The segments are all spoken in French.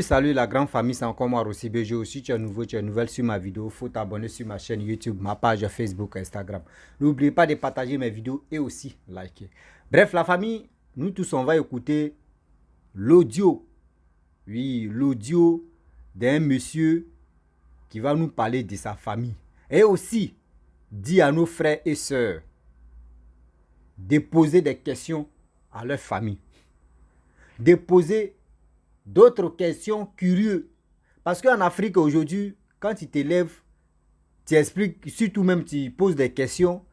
Salut la grande famille, c'est encore moi Rossi BG. Aussi, tu es nouveau, tu es nouvelle sur ma vidéo. Faut t'abonner sur ma chaîne YouTube, ma page Facebook, Instagram. N'oubliez pas de partager mes vidéos et aussi liker. Bref, la famille, nous tous, on va écouter l'audio. Oui, l'audio d'un monsieur qui va nous parler de sa famille. Et aussi, dire à nos frères et sœurs de poser des questions à leur famille. De poser d'autres questions curieuses. Parce qu'en Afrique aujourd'hui, quand tu t'élèves, tu expliques, surtout même tu poses des questions,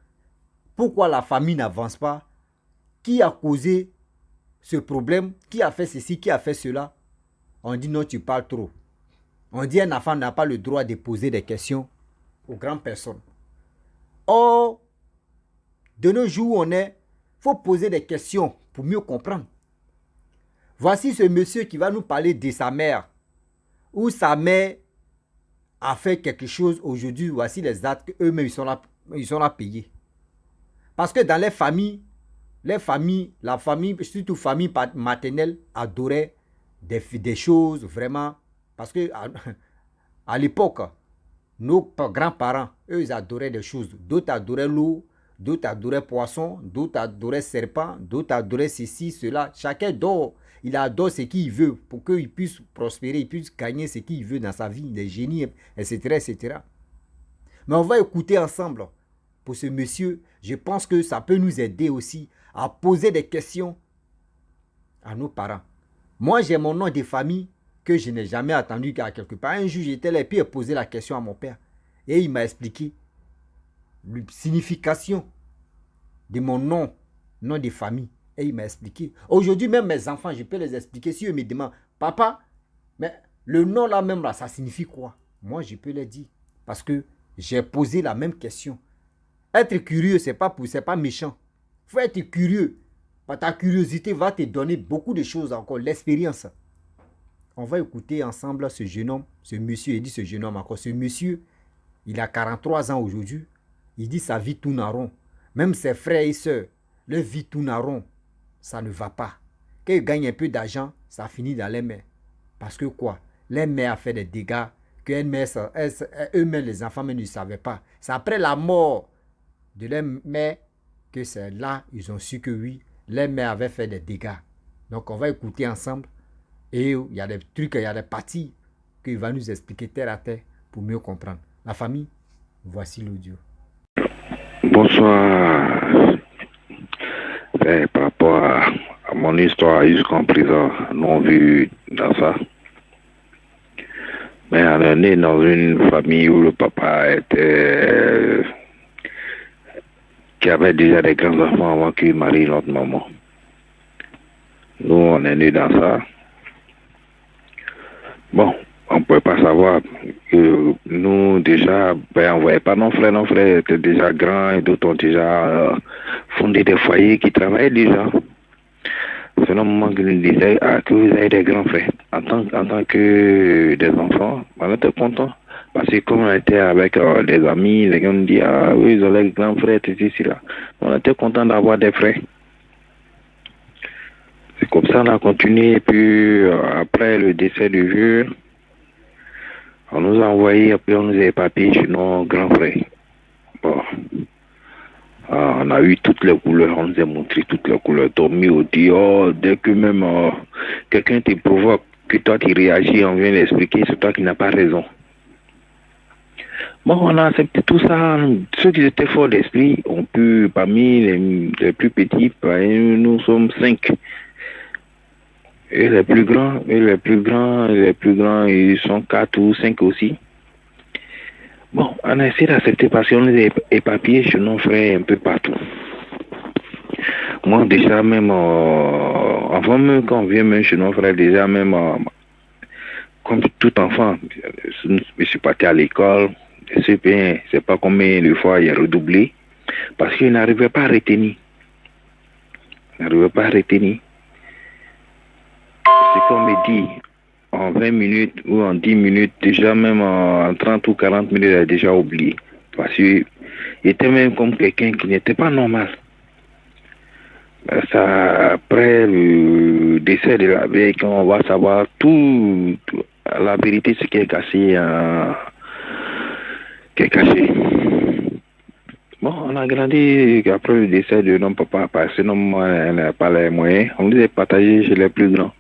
pourquoi la famille n'avance pas, qui a causé ce problème, qui a fait ceci, qui a fait cela. On dit non, tu parles trop. On dit un enfant n'a pas le droit de poser des questions aux grandes personnes. Or, de nos jours où on est, il faut poser des questions pour mieux comprendre. Voici ce monsieur qui va nous parler de sa mère, où sa mère a fait quelque chose aujourd'hui. Voici les actes qu'eux-mêmes ils sont là payés. Parce que dans les familles, la famille, surtout famille maternelle, adorait des choses vraiment. Parce que à l'époque, nos grands-parents, eux, ils adoraient des choses. D'autres adoraient l'eau, d'autres adoraient poisson, d'autres adoraient serpent, d'autres adoraient ceci, cela. Chacun dort. Il adore ce qu'il veut pour qu'il puisse prospérer, il puisse gagner ce qu'il veut dans sa vie, des génies, etc., etc. Mais on va écouter ensemble pour ce monsieur. Je pense que ça peut nous aider aussi à poser des questions à nos parents. Moi, j'ai mon nom de famille que je n'ai jamais attendu qu'à quelque part. Un jour, j'étais là et puis j'ai posé la question à mon père. Et il m'a expliqué la signification de mon nom de famille. Et il m'a expliqué. Aujourd'hui, même mes enfants, je peux les expliquer. Si eux me demandent, papa, mais le nom là même, là, ça signifie quoi? Moi, je peux les dire. Parce que j'ai posé la même question. Être curieux, c'est pas méchant. Il faut être curieux. Ta curiosité va te donner beaucoup de choses encore, l'expérience. On va écouter ensemble ce jeune homme, ce monsieur, il dit ce jeune homme encore. Ce monsieur, il a 43 ans aujourd'hui. Il dit sa vie tourne en rond. Même ses frères et sœurs, leur vie tourne en rond. Ça ne va pas. Quand ils gagnent un peu d'argent, ça finit dans les mains. Parce que quoi? Les mères ont fait des dégâts que eux-mêmes, les enfants, ne savaient pas. C'est après la mort de leur mère que c'est là, ils ont su que oui, les mères avaient fait des dégâts. Donc, on va écouter ensemble. Et il y a des trucs, il y a des parties qu'il va nous expliquer terre à terre pour mieux comprendre. La famille, voici l'audio. Bonsoir. Par rapport à mon histoire jusqu'en prison, non vu dans ça. Mais on est né dans une famille où le papa était qui avait déjà des grands enfants avant qu'il marie notre maman. Nous, on est né dans ça. Bon, on ne pouvait pas savoir que nous, déjà, on ne voyait pas nos frères étaient déjà grands et d'autres ont déjà fondé des foyers qui travaillaient déjà. C'est le moment que nous disaient que vous avez des grands frères. En tant que des enfants, on était contents. Parce que comme on était avec des amis, les gens nous disaient oui, ils ont les grands frères, etc. On était contents d'avoir des frères. C'est comme ça on a continué. Et puis après le décès du vieux, on nous a envoyé, après on nous a éparpillés chez nos grands frères. Bon. On a eu toutes les couleurs, on nous a montré toutes les couleurs. Dormi au dehors, dès que même quelqu'un te provoque, que toi tu réagis, on vient l'expliquer, c'est toi qui n'as pas raison. Bon, on a accepté tout ça. Ceux qui étaient forts d'esprit ont pu, parmi les plus petits, nous sommes 5. Et les plus grands, ils sont 4 ou 5 aussi. Bon, on a essayé d'accepter parce qu'on nous a éparpillés chez nos frères un peu partout. Moi, déjà, même, avant même qu'on vienne même chez nos frères, déjà, même, comme tout enfant, je suis parti à l'école. C'est pas combien de fois il a redoublé. Parce qu'il n'arrivait pas à retenir. C'est qu'on me dit, en 20 minutes ou en 10 minutes, déjà même en 30 ou 40 minutes, il a déjà oublié. Parce qu'il était même comme quelqu'un qui n'était pas normal. Ça, après le décès de la vieille, quand on va savoir tout la vérité, ce qui est caché, qui est caché. Bon, on a grandi après le décès de notre papa, parce que notre maman n'a pas les moyens. On nous a partagé chez les plus grands.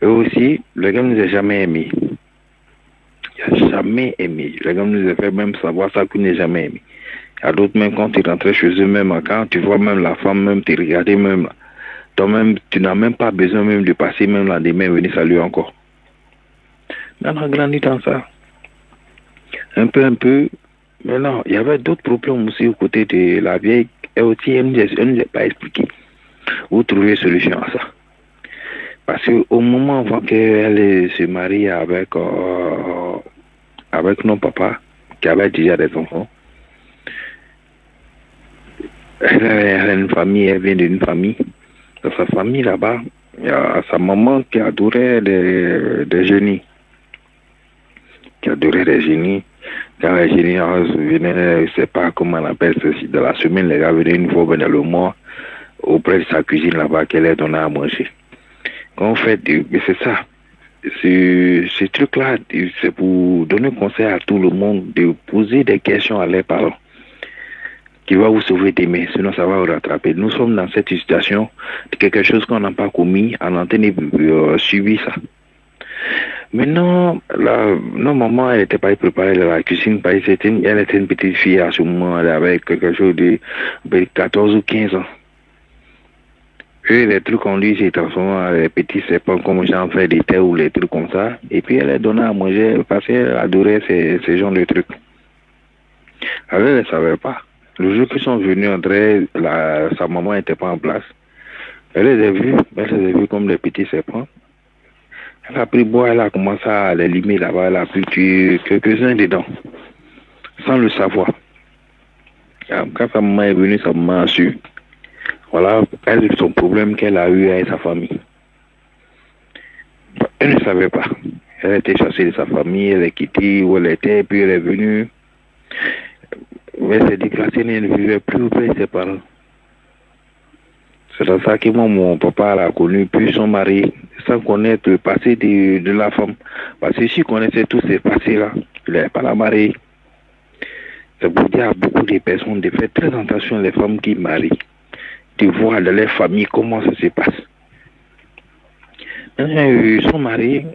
Eux aussi, le gars ne nous a jamais aimés. Il n'a jamais aimé. Le gars nous a fait même savoir ça qu'il n'a jamais aimé. Il y a d'autres, même quand tu rentrais chez eux, même quand tu vois même la femme, même tu regardais même là. Toi-même, tu n'as même pas besoin même de passer même la demain et venir saluer encore. Mais on a grandi dans ça. Un peu. Mais non, il y avait d'autres problèmes aussi aux côtés de la vieille. Et aussi, elle ne nous a pas expliqué où trouver solution à ça. Parce qu'au moment avant qu'elle se marie avec nos papas, qui avaient déjà des enfants, elle a une famille, elle vient d'une famille. Dans sa famille là-bas, il y a sa maman qui adorait des génies. Qui adorait les génies. Quand les génies venaient, je ne sais pas comment on appelle ceci, de la semaine, les gars venaient une fois dans le mois auprès de sa cuisine là-bas qu'elle leur donnait à manger. En fait, c'est ça. Ce truc-là, c'est pour donner conseil à tout le monde de poser des questions à leurs parents qui va vous sauver des mains, sinon ça va vous rattraper. Nous sommes dans cette situation de quelque chose qu'on n'a pas commis, en train de subir ça. Maintenant, nos mamans, elle n'était pas préparée à la cuisine, elle était une petite fille à ce moment, elle avait quelque chose de 14 ou 15 ans. Et les trucs qu'on lui, c'est transformé en les petits serpents, comme j'en fais des thés ou les trucs comme ça. Et puis elle a donné à manger parce qu'elle adorait ces genres de trucs. Elle ne savait pas. Le jour qu'ils sont venus, André, sa maman n'était pas en place. Elle les a vus comme des petits serpents. Elle a pris bois, elle a commencé à les limer là-bas, elle a pu tuer quelques-uns dedans, sans le savoir. Quand sa maman est venue, sa maman a su. Voilà, son problème qu'elle a eu avec sa famille. Elle ne savait pas. Elle était chassée de sa famille, elle est quittée où elle était, puis elle est venue. Elle s'est déplacée, elle ne vivait plus auprès de ses parents. C'est dans ça que moi, mon papa l'a connu, puis son mari, sans connaître le passé de la femme. Parce que s'il connaissait tous ces passés-là, il n'avait pas la mariée. C'est pour dire à beaucoup de personnes de faire très attention les femmes qui marient, de voir dans leur famille comment ça se passe. Ils sont mariés,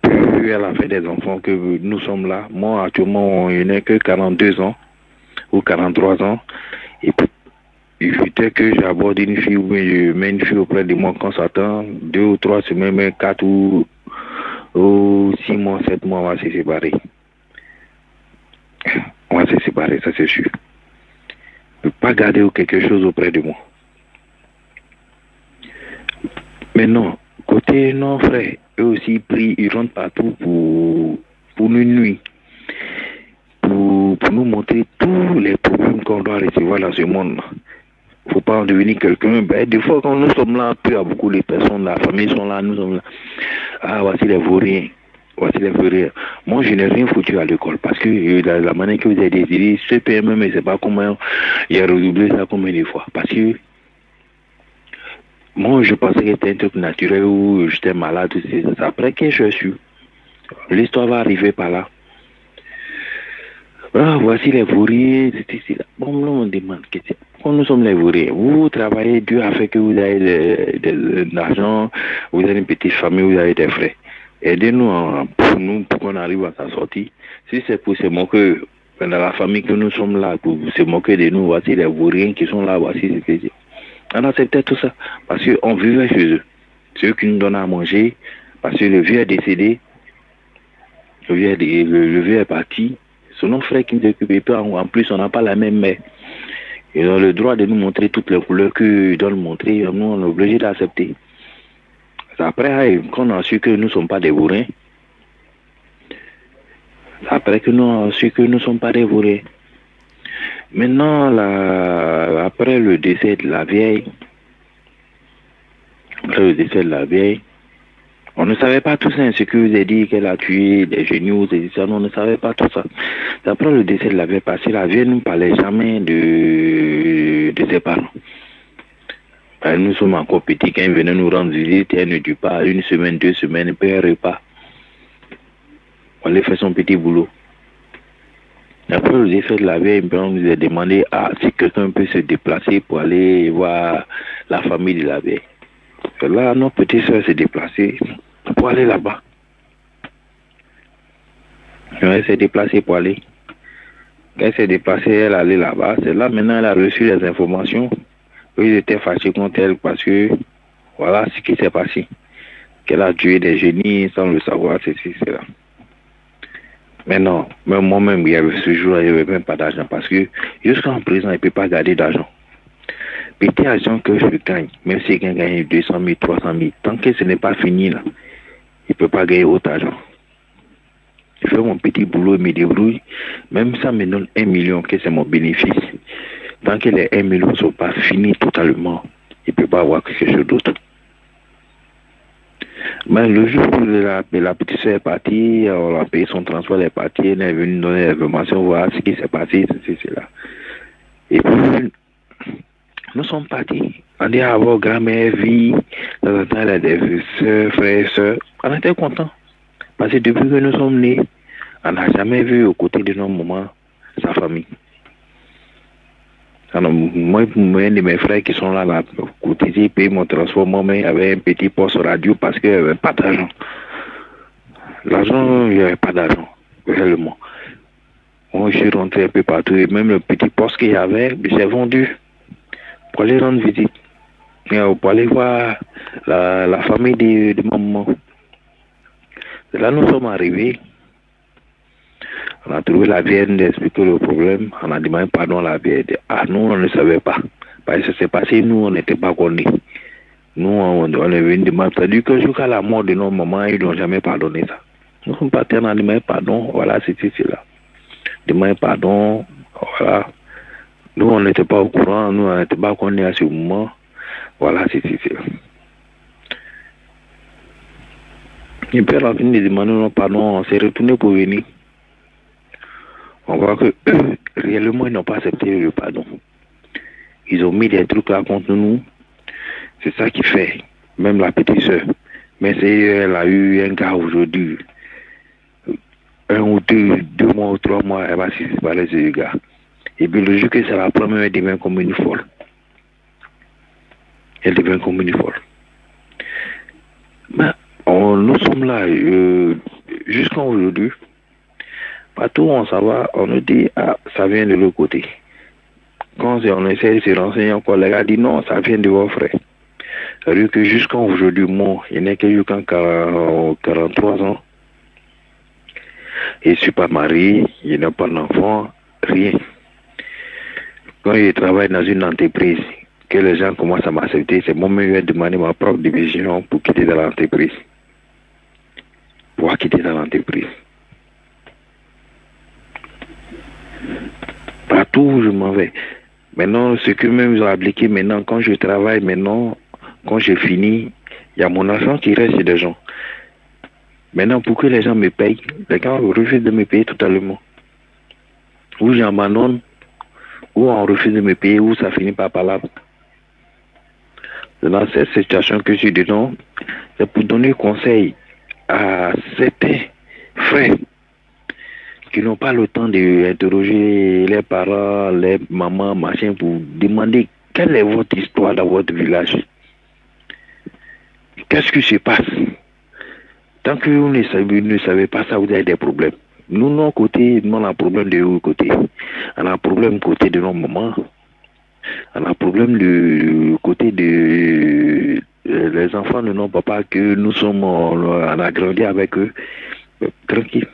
puis elle a fait des enfants que nous sommes là. Moi, actuellement, il n'ai que 42 ans ou 43 ans. Et puis, il fut que j'aborde une fille ou je mets une fille auprès de moi quand ça attend 2 ou 3 semaines, même 4 ou 6 mois, 7 mois, on va se séparer. On va se séparer, ça c'est sûr. Je ne peux pas garder quelque chose auprès de moi. Mais non, côté nos frères, eux aussi ils rentrent partout pour nous nuire. Pour nous montrer tous les problèmes qu'on doit recevoir dans ce monde. Il ne faut pas en devenir quelqu'un. Des fois, quand nous sommes là, puis il y a beaucoup de personnes, la famille sont là, nous sommes là. Ah, voici les vauriens. Voici les vauriens. Moi, je n'ai rien foutu à l'école parce que la manière que vous avez décidé, ce PMM, je ne sais pas comment il a redoublé ça combien de fois. Parce que moi, je pensais que c'était un truc naturel où j'étais malade. C'est après que je suis. L'histoire va arriver par là. Ah, voici les vauriers. Bon, là, on demande quand nous sommes les vauriers, vous travaillez, Dieu a fait que vous avez de l'argent, vous avez une petite famille, vous avez des frais. Aidez-nous pour qu'on arrive à s'en sortir. Si c'est pour se moquer dans la famille que nous sommes là, pour se moquer de nous, voici les vauriens qui sont là, voici ce que c'est. On acceptait tout ça parce qu'on vivait chez eux. C'est eux qui nous donnent à manger parce que le vieux est décédé, le vieux est parti. C'est nos frères qui nous occupent. En plus, on n'a pas la même mère. Ils ont le droit de nous montrer toutes les couleurs qu'ils doivent montrer. Nous, on est obligé d'accepter. Après, quand on a su que nous ne sommes pas des bourrins, après que nous avons su que nous ne sommes pas des bourrins. Maintenant, après le décès de la vieille, on ne savait pas tout ça, ce que vous avez dit qu'elle a tué des géniaux, on ne savait pas tout ça. Après le décès de la vieille, parce que la vieille ne parlait jamais de ses parents. Nous sommes encore petits quand ils venaient nous rendre visite, elle ne dure pas 1 semaine, 2 semaines, paye un repas. On les fait son petit boulot. Après aux effets de la veille, on nous a demandé si quelqu'un peut se déplacer pour aller voir la famille de la veille. Là, notre petite soeur s'est déplacée pour aller là-bas. Elle s'est déplacée pour aller. Quand elle s'est déplacée, elle allait là-bas. C'est là maintenant elle a reçu les informations. Ils étaient fâchés contre elle parce que voilà ce qui s'est passé. Qu'elle a tué des génies sans le savoir, ceci, cela. Mais non, même moi-même, il y avait ce jour-là, il n'y avait même pas d'argent parce que jusqu'en présent, il ne peut pas garder d'argent. Petit argent que je gagne, même si quelqu'un gagne 200 000, 300 000, tant que ce n'est pas fini, là, il ne peut pas gagner autant d'argent. Je fais mon petit boulot et me débrouille. Même ça me donne 1 million, que c'est mon bénéfice. Tant que les 1 million ne sont pas finis totalement, il ne peut pas avoir quelque chose d'autre. Mais le jour où la petite soeur est partie, on a payé son transport, elle est partie, elle est venue donner l'information, voir ce qui s'est passé, c'est là. Et puis, nous sommes partis. On dit à vos grand-mère, vie, de temps en temps, elle a des soeurs, frères, soeurs. On était contents. Parce que depuis que nous sommes nés, on n'a jamais vu aux côtés de nos mamans sa famille. Alors, moi, un de mes frères qui sont là, côté, j'ai payé mon transport, moi, mais avait un petit poste radio parce qu'il n'y avait pas d'argent. L'argent, il n'y avait pas d'argent, réellement. Moi, je suis rentré un peu partout et même le petit poste qu'il y avait, j'ai vendu pour aller rendre visite. Pour aller voir la famille de maman. Et là, nous sommes arrivés. On a trouvé la vieille d'expliquer le problème. On a demandé pardon à la vieille. Nous, on ne savait pas. Parce que ça s'est passé, nous, on n'était pas connus. Nous, on est venu demander. C'est-à-dire que jusqu'à la mort de nos mamans, ils n'ont jamais pardonné ça. Nous sommes partis, on a demandé pardon. Voilà, c'était cela. Demander pardon. Voilà. Nous, on n'était pas au courant. Nous, on n'était pas connus à ce moment. Voilà, c'était cela. Et puis, à la fin de demander pardon, on s'est retourné pour venir. On voit que eux, réellement, ils n'ont pas accepté le pardon. Ils ont mis des trucs là contre nous. C'est ça qui fait. Même la petite soeur. Mais elle a eu un gars aujourd'hui. 1 ou 2 mois ou 3 mois, elle va se séparer de ce gars. Et puis le jour que c'est la première, elle devient comme une folle. Elle devient comme une folle. Mais nous sommes là jusqu'à aujourd'hui. Partout où on s'en va, on nous dit, ça vient de l'autre côté. Quand on essaie de se renseigner, un collègue a dit, non, ça vient de vos frères. C'est-à-dire que jusqu'à aujourd'hui, moi, il n'est que jusqu'à 43 ans. Et je ne suis pas marié, il n'a pas d'enfant, rien. Quand je travaille dans une entreprise, que les gens commencent à m'accepter, c'est moi-même qui vais demander ma propre division pour quitter dans l'entreprise. Pour quitter dans l'entreprise. Partout où je m'en vais. Maintenant, ce que même ils ont appliqué maintenant, quand je travaille maintenant, quand j'ai fini, il y a mon argent qui reste chez des gens. Maintenant, pour que les gens me payent, les gens refusent de me payer totalement. Ou j'abandonne, ou on refuse de me payer, ou ça finit par palabre. Dans cette situation que je suis dedans, c'est pour donner conseil à certains frères qui n'ont pas le temps d'interroger les parents, les mamans, machin, pour demander quelle est votre histoire dans votre village. Qu'est-ce qui se passe? Tant que vous ne savez pas ça, vous avez des problèmes. Nous, de notre côté, nous, on a un problème de l'autre côté. On a un problème côté de nos mamans. On a un problème du côté de les enfants de nos papas que nous sommes, on a grandi avec eux. Tranquille.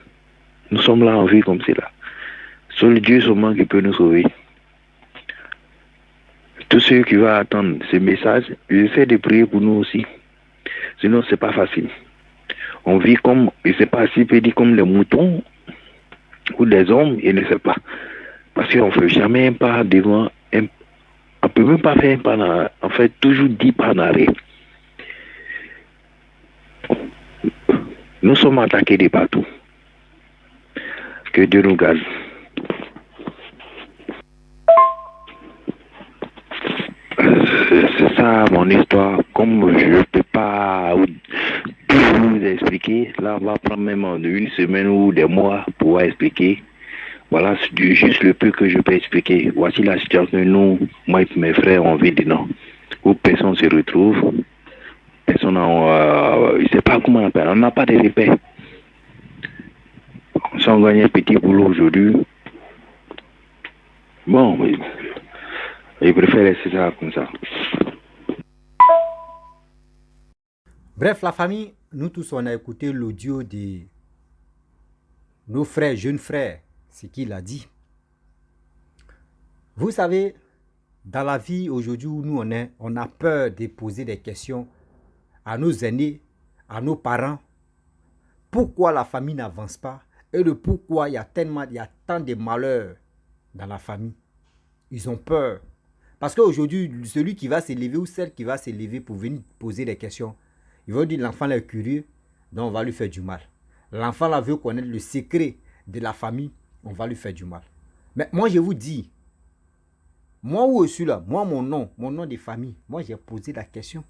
Nous sommes là en vie comme cela. Seul Dieu seulement qui peut nous sauver. Tous ceux qui vont attendre ce message, j'essaie de prier pour nous aussi. Sinon, c'est pas facile. On vit comme, je ne sais pas si on peut dire comme les moutons ou des hommes, je ne sais pas. Parce qu'on ne fait jamais un pas devant, on ne peut même pas faire un pas en arrière. On fait toujours 10 pas en arrière. Nous sommes attaqués de partout. Que Dieu nous garde. histoire, comme je ne peux pas tout vous expliquer, là, on va prendre même une semaine ou des mois pour pouvoir expliquer. Voilà juste le peu que je peux expliquer. Voici la situation que nous, moi et mes frères, on vit dedans. Où personne se retrouve, personne, je ne sais pas comment on appelle, on n'a pas de repères. Si on gagne un petit boulot aujourd'hui, bon, je préfère laisser ça comme ça. Bref, la famille, nous tous, on a écouté l'audio de nos frères, jeunes frères, ce qu'il a dit. Vous savez, dans la vie aujourd'hui où nous on est, on a peur de poser des questions à nos aînés, à nos parents. Pourquoi la famille n'avance pas et le pourquoi il y a tant de malheurs dans la famille. Ils ont peur. Parce qu'aujourd'hui, celui qui va s'élever ou celle qui va s'élever pour venir poser des questions, ils vont dire l'enfant est curieux, donc on va lui faire du mal. L'enfant là veut connaître le secret de la famille, on va lui faire du mal. Mais moi je vous dis, moi où je suis là, moi mon nom de famille, moi j'ai posé la question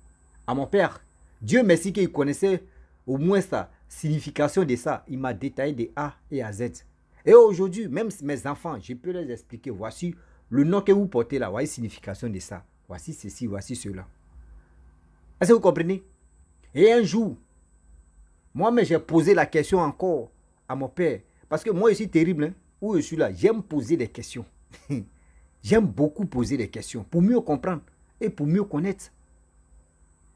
à mon père. Dieu merci qu'il connaissait au moins la signification de ça. Il m'a détaillé de A et à Z. Et aujourd'hui, même mes enfants, je peux les expliquer. Voici le nom que vous portez là, voici la signification de ça. Voici ceci, voici cela. Est-ce que vous comprenez? Et un jour, moi-même j'ai posé la question encore à mon père. Parce que moi je suis terrible, hein, où je suis là, j'aime poser des questions. J'aime beaucoup poser des questions pour mieux comprendre et pour mieux connaître.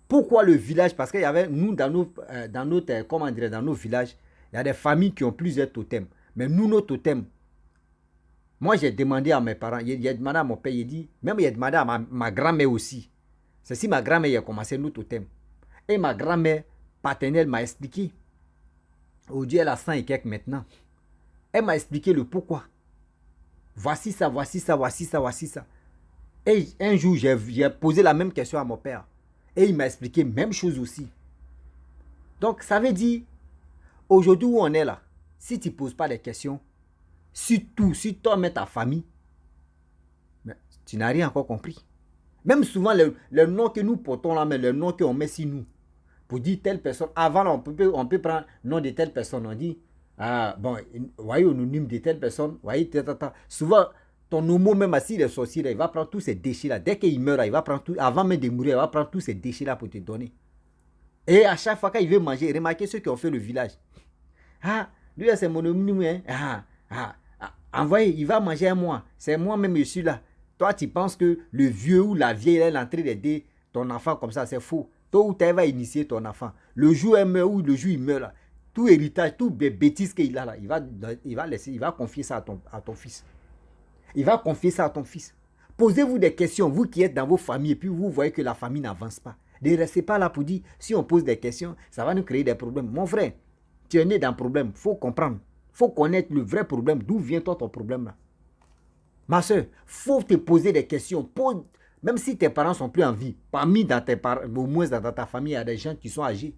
Pourquoi le village? Parce qu'il y avait, nous, dans nos villages, il y a des familles qui ont plusieurs totems. Mais nous, nos totems, moi, j'ai demandé à mes parents, j'ai demandé à mon père, il dit, même j'ai demandé à ma grand-mère aussi. C'est si ma grand-mère a commencé nos totems. Et ma grand-mère paternelle m'a expliqué. Aujourd'hui, elle a 100 et quelques maintenant. Elle m'a expliqué le pourquoi. Voici ça, voici ça, voici ça, voici ça. Et un jour, j'ai posé la même question à mon père. Et il m'a expliqué même chose aussi. Donc, ça veut dire, aujourd'hui où on est là, si tu ne poses pas de questions, surtout si toi-même ta famille, mais tu n'as rien encore compris. Même souvent, le nom que nous portons là, mais le nom qu'on met sur nous, pour dire telle personne, avant on peut prendre le nom de telle personne, on dit, ah bon, voyez, anonyme de telle personne, voyez, souvent, ton homo même assis, il est sorcier, là, il va prendre tous ces déchets-là. Dès qu'il meurt, là, il va prendre tout, avant même de mourir, il va prendre tous ces déchets-là pour te donner. Et à chaque fois qu'il veut manger, remarquez ceux qui ont fait le village. Ah, lui, c'est mon homme, hein. Envoyez, il va manger à moi. C'est moi-même, je suis là. Toi, tu penses que le vieux ou la vieille est en train d'aider ton enfant comme ça, c'est faux. Tôt ou tard, il va initier ton enfant. Le jour où il meurt ou le jour où il meurt, là, tout héritage, tout bêtise qu'il a là, il va confier ça à ton fils. Il va confier ça à ton fils. Posez-vous des questions, vous qui êtes dans vos familles, et puis vous voyez que la famille n'avance pas. Ne restez pas là pour dire, si on pose des questions, ça va nous créer des problèmes. Mon frère, tu es né dans un problème, il faut comprendre. Il faut connaître le vrai problème, d'où vient toi ton problème là. Ma soeur, il faut te poser des questions. Même si tes parents sont plus en vie, parmi dans tes parents, au moins dans ta famille, il y a des gens qui sont âgés.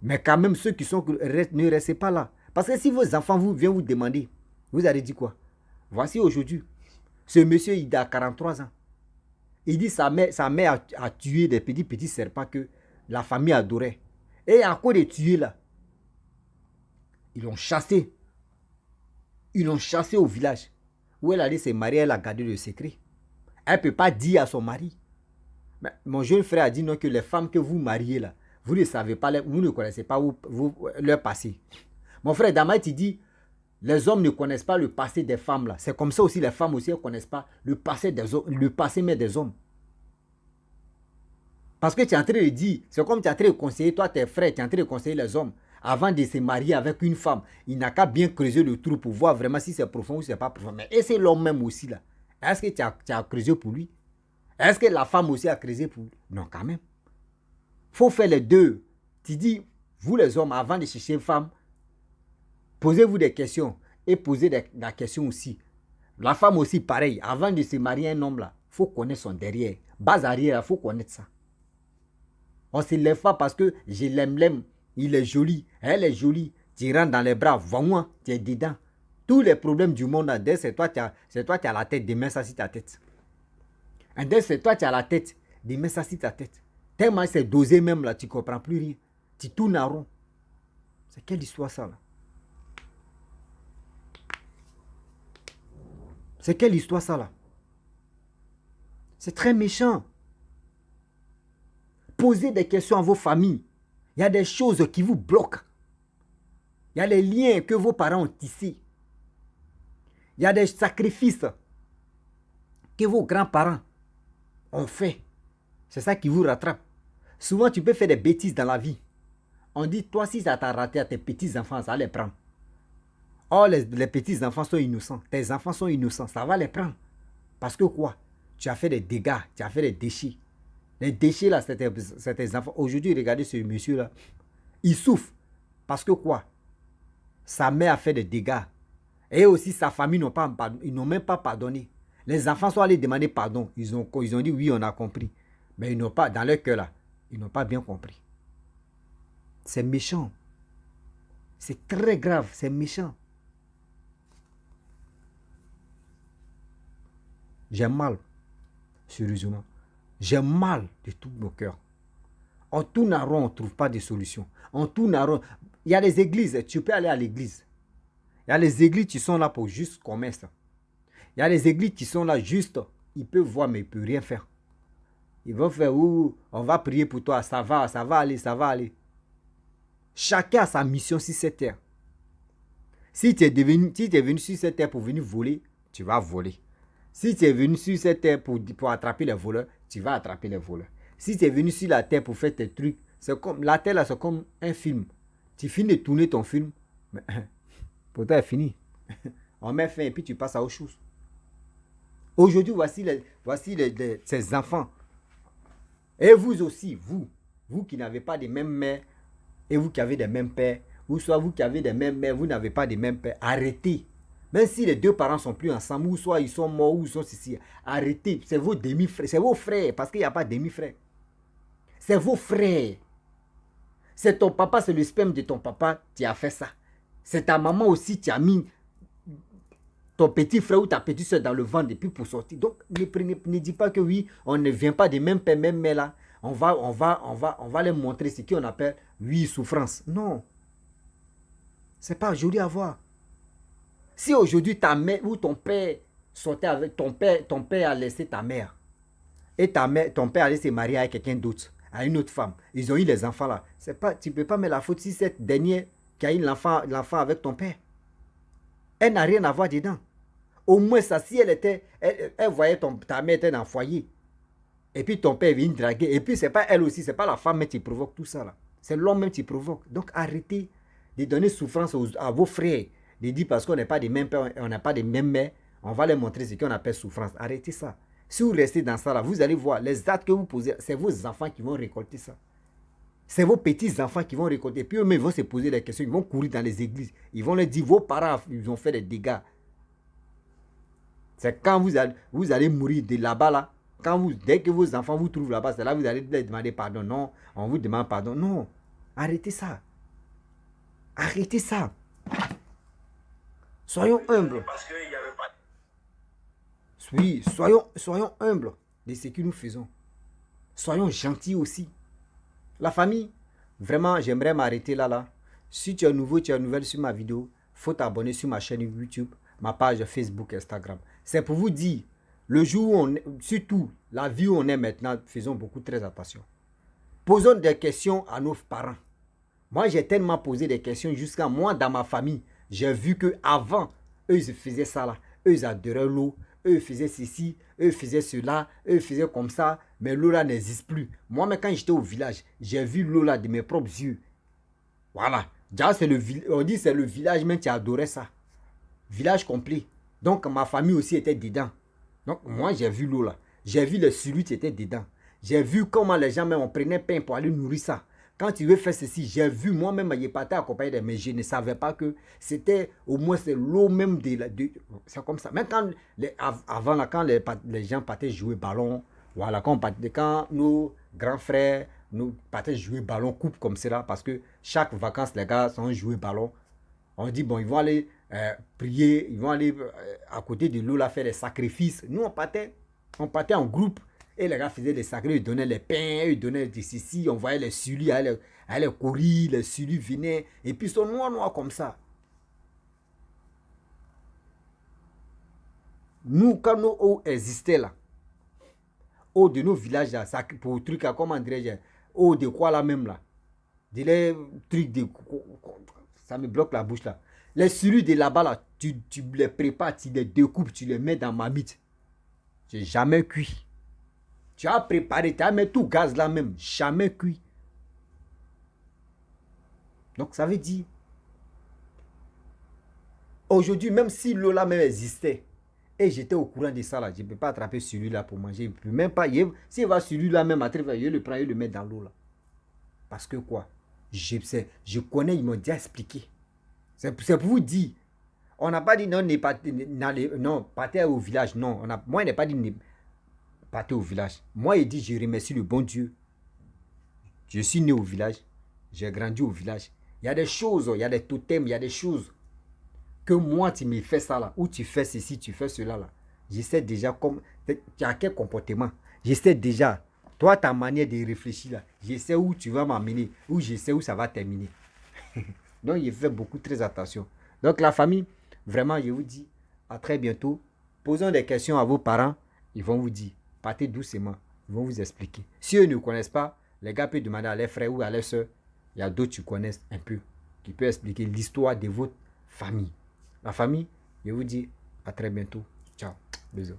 Mais quand même, ceux qui sont, ne restez pas là. Parce que si vos enfants viennent vous demander, vous allez dire quoi? Voici aujourd'hui, ce monsieur, il a 43 ans. Il dit sa mère a tué des petits serpents que la famille adorait. Et à cause de tuer là, ils l'ont chassé. Ils l'ont chassé au village. Où elle allait se marier, elle a gardé le secret. Elle ne peut pas dire à son mari. Mais mon jeune frère a dit non, que les femmes que vous mariez là, vous ne savez pas, vous ne connaissez pas leur passé. Mon frère Damat, il dit, les hommes ne connaissent pas le passé des femmes là. C'est comme ça aussi, les femmes aussi ne connaissent pas le passé des hommes, le passé même des hommes. Parce que tu es en train de dire, c'est comme tu es en train de conseiller, toi, tes frères, tu es en train de conseiller les hommes. Avant de se marier avec une femme, il n'a qu'à bien creuser le trou pour voir vraiment si c'est profond ou si c'est pas profond. Mais c'est l'homme même aussi là. Est-ce que tu as creusé pour lui? Est-ce que la femme aussi a creusé pour lui? Non, quand même. Il faut faire les deux. Tu dis, vous les hommes, avant de chercher une femme, posez-vous des questions et posez la question aussi. La femme aussi, pareil. Avant de se marier un homme là, il faut connaître son derrière. Base arrière, il faut connaître ça. On ne se lève pas parce que je l'aime. Il est joli, elle est jolie, tu rentres dans les bras, va-moi, tu es dedans. Tous les problèmes du monde, c'est toi qui as la tête, demain ça c'est ta tête. C'est toi qui as la tête. de mettre ça sur ta tête. Tellement c'est dosé même là, tu ne comprends plus rien. Tu tournes en rond. C'est quelle histoire ça là? C'est quelle histoire ça là? C'est très méchant. Posez des questions à vos familles. Il y a des choses qui vous bloquent. Il y a des liens que vos parents ont tissés. Il y a des sacrifices que vos grands-parents ont fait. C'est ça qui vous rattrape. Souvent, tu peux faire des bêtises dans la vie. On dit, toi, si ça t'a raté à tes petits-enfants, ça va les prendre. Oh, les petits-enfants sont innocents. Tes enfants sont innocents. Ça va les prendre. Parce que quoi? Tu as fait des dégâts. Tu as fait des déchets. Les déchets, là, c'est tes enfants. Aujourd'hui, regardez ce monsieur-là. Il souffre. Parce que quoi? Sa mère a fait des dégâts. Et aussi, sa famille ils n'ont même pas pardonné. Les enfants sont allés demander pardon. Ils ont dit, oui, on a compris. Mais ils n'ont pas, dans leur cœur, là, ils n'ont pas bien compris. C'est méchant. C'est très grave. C'est méchant. J'ai mal. Sérieusement. J'ai mal de tout mon cœur. On tourne en rond, on ne trouve pas de solution. On tourne en rond. Il y a les églises, tu peux aller à l'église. Il y a les églises qui sont là pour juste commerce. Il y a les églises qui sont là juste, ils peuvent voir mais ils ne peuvent rien faire. Ils vont faire, ouh, on va prier pour toi, ça va aller, ça va aller. Chacun a sa mission sur cette terre. Si tu es venu sur cette terre pour venir voler, tu vas voler. Si tu es venu sur cette terre pour attraper les voleurs, tu vas attraper les voleurs. Si tu es venu sur la terre pour faire tes trucs, c'est comme la terre là, c'est comme un film. Tu finis de tourner ton film, mais pourtant, c'est fini. On met fin et puis tu passes à autre chose. Aujourd'hui, voici ces enfants. Et vous aussi, vous qui n'avez pas les mêmes mères et vous qui avez des mêmes pères, ou soit vous qui avez des mêmes mères, vous n'avez pas les mêmes pères, arrêtez. Même si les deux parents ne sont plus ensemble, ou soit ils sont morts, ou ils sont ici, arrêtez. C'est vos demi-frères, c'est vos frères, parce qu'il n'y a pas de demi-frères. C'est vos frères. C'est ton papa, c'est le sperme de ton papa, tu as fait ça. C'est ta maman aussi, tu as mis ton petit frère ou ta petite soeur dans le ventre depuis pour sortir. Donc, ne dis pas que oui, on ne vient pas des mêmes pères, même mères là. On va les montrer ce qu'on appelle, oui, souffrance. Non. C'est pas joli à voir. Si aujourd'hui ta mère ou ton père sortait avec ton père a laissé ta mère. Et ton père allait se marier avec quelqu'un d'autre, à une autre femme. Ils ont eu les enfants là. Tu ne peux pas mettre la faute sur cette dernière qui a eu l'enfant avec ton père. Elle n'a rien à voir dedans. Au moins ça, si elle voyait ta mère était dans le foyer. Et puis ton père vient draguer. Et puis c'est pas elle aussi, c'est pas la femme qui provoque tout ça là. C'est l'homme même qui provoque. Donc arrêtez de donner souffrance à vos frères. De dire parce qu'on n'est pas des mêmes pères, on n'a pas des mêmes mères, on va les montrer ce qu'on appelle souffrance. Arrêtez ça. Si vous restez dans ça là, vous allez voir, les actes que vous posez, c'est vos enfants qui vont récolter ça. C'est vos petits-enfants qui vont récolter. Puis eux-mêmes vont se poser des questions, ils vont courir dans les églises. Ils vont leur dire, vos parents, ils ont fait des dégâts. C'est quand vous allez mourir de là-bas là. Dès que vos enfants vous trouvent là-bas, c'est là que vous allez leur demander pardon. Non, on vous demande pardon. Non, arrêtez ça. Arrêtez ça. Soyons humbles. Oui, soyons humbles de ce que nous faisons. Soyons gentils aussi. La famille, vraiment, j'aimerais m'arrêter là. Si tu es nouveau, tu es nouvelle sur ma vidéo, il faut t'abonner sur ma chaîne YouTube, ma page Facebook, Instagram. C'est pour vous dire, le jour où surtout la vie où on est maintenant, faisons beaucoup très attention. Posons des questions à nos parents. Moi, j'ai tellement posé des questions jusqu'à moi, dans ma famille. J'ai vu qu'avant, eux, ils faisaient ça là. Eux, ils adoraient l'eau. Eux, ils faisaient ceci. Eux, ils faisaient cela. Eux, ils faisaient comme ça. Mais l'eau là n'existe plus. Moi, mais quand j'étais au village, j'ai vu l'eau là de mes propres yeux. Voilà. Déjà, on dit c'est le village même qui adorait ça. Village complet. Donc, ma famille aussi était dedans. Donc, moi, j'ai vu l'eau là. J'ai vu les celui qui étaient dedans. J'ai vu comment les gens, même, on prenait pain pour aller nourrir ça. Quand tu veux faire ceci, j'ai vu moi-même, je partais accompagné mais je ne savais pas que c'était au moins c'est l'eau même c'est comme ça. Même avant, là, quand les gens partaient jouer ballon, voilà, quand nos grands frères nous partaient jouer ballon, coupe comme cela, parce que chaque vacances, les gars sont jouer ballon. On dit, bon, ils vont aller prier, ils vont aller à côté de l'eau, là, faire des sacrifices. Nous, on partait en groupe. Et les gars faisaient des sacrés, ils donnaient les pains, ils donnaient des ceci, on voyait les sulus, allaient courir, les sulus venaient, et puis ils sont noirs comme ça. Nous, quand nos eaux existaient là, eaux de nos villages là, ça, pour trucs, comment dirais-je, eaux de quoi là même là, des trucs de... Ça me bloque la bouche là. Les sulus de là-bas là, tu les prépares, tu les découpes, tu les mets dans ma mythe. J'ai jamais cuit. Tu as préparé, tu as mis tout gaz là même, jamais cuit. Donc ça veut dire, aujourd'hui, même si l'eau là même existait, et j'étais au courant de ça là, je ne peux pas attraper celui-là pour manger. Même pas, s'il va celui-là même à travers, je le prends et le mets dans l'eau là. Parce que quoi? Je connais, ils m'ont déjà expliqué. C'est pour vous dire. On n'a pas dit non, non, partez au village. Non, moi, je n'ai pas dit partez au village. Moi, il dit, je remercie le bon Dieu. Je suis né au village. J'ai grandi au village. Il y a des choses, il y a des totems, il y a des choses que moi, tu me fais ça là, ou tu fais ceci, tu fais cela là. Je sais déjà comme, tu as quel comportement. Je sais déjà, toi, ta manière de réfléchir là, je sais où tu vas m'amener, ou je sais où ça va terminer. Donc, il fait beaucoup très attention. Donc, la famille, vraiment, je vous dis, à très bientôt. Posons des questions à vos parents, ils vont vous dire, partez doucement, ils vont vous expliquer. Si eux ne connaissent pas, les gars peuvent demander à leurs frères ou à leurs soeurs. Il y a d'autres qui connaissent un peu, qui peuvent expliquer l'histoire de votre famille. La famille, je vous dis à très bientôt. Ciao. Bisous.